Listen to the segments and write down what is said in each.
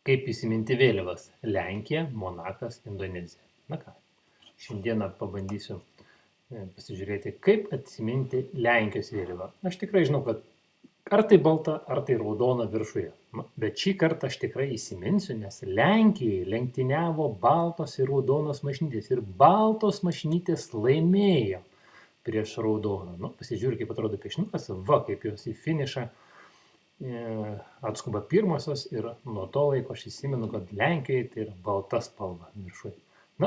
Kaip įsiminti vėliavas? Lenkija, Monakas, Indonezija. Na ką, šiandieną pabandysiu pasižiūrėti, kaip atsiminti Lenkijos vėliavą. Aš tikrai žinau, kad ar tai balta, ar tai raudona viršuje. Bet šį kartą aš tikrai įsiminsiu, nes Lenkijoje lenktyniavo baltos ir raudonos mašinytės. Ir baltos mašinytės laimėjo prieš raudoną. Pasižiūrėk, kaip atrodo piešinukas, kaip jos į finišą atskuba pirmosios ir nuo to laiko aš įsimenu, kad Lenkijoje tai yra balta spalva viršuje.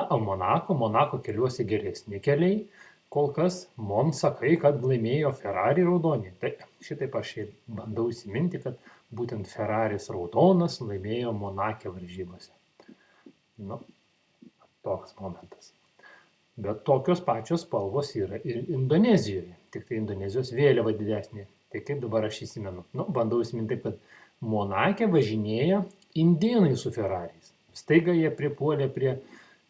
O Monako keliuosi geresni keliai, kol kas sakai, kad laimėjo Ferrari raudonį. Tai šitaip aš ir bandau įsiminti, kad būtent Ferraris raudonas laimėjo Monake varžybose. Toks momentas. Bet tokios pačios spalvos yra ir Indonezijoje, tik tai Indonezijos vėliava didesnė. Tai kaip dabar aš įsimenu? Bandau įsiminti, kad Monake važinėja indėnai su Ferrariais. Staiga jie pripuolė prie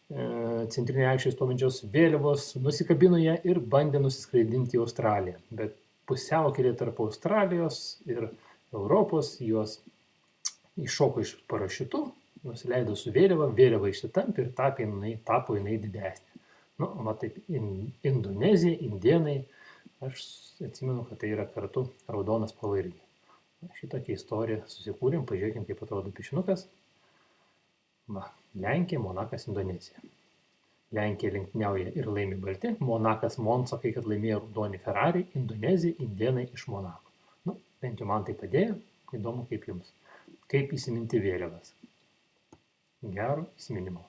centrinėje aikštėje stovinčios vėliavos, nusikabino ją ir bandė nusiskraidinti į Australiją. Bet pusiaukelė tarp Australijos ir Europos juos iššoko iš parašiutų, nusileido su vėliava, vėliava išsitampė ir tapo jinai didesnė. Taip, Indonezija, indėnai, aš atsimenu, kad tai yra kartu raudonas spalva irgi. Šitokią istoriją susikūrėm, pažiūrėkim, kaip atrodo piešinukas. Lenkija, Monakas, Indonezija. Lenkija lenktyniauja ir laimi balti, Monakas sakai, kad laimėjo raudonį Ferrari, Indonezija, indėnai iš Monako. Bent jau man tai padėjo, įdomu kaip jums. Kaip įsiminti vėliavas. Gero įsiminimo.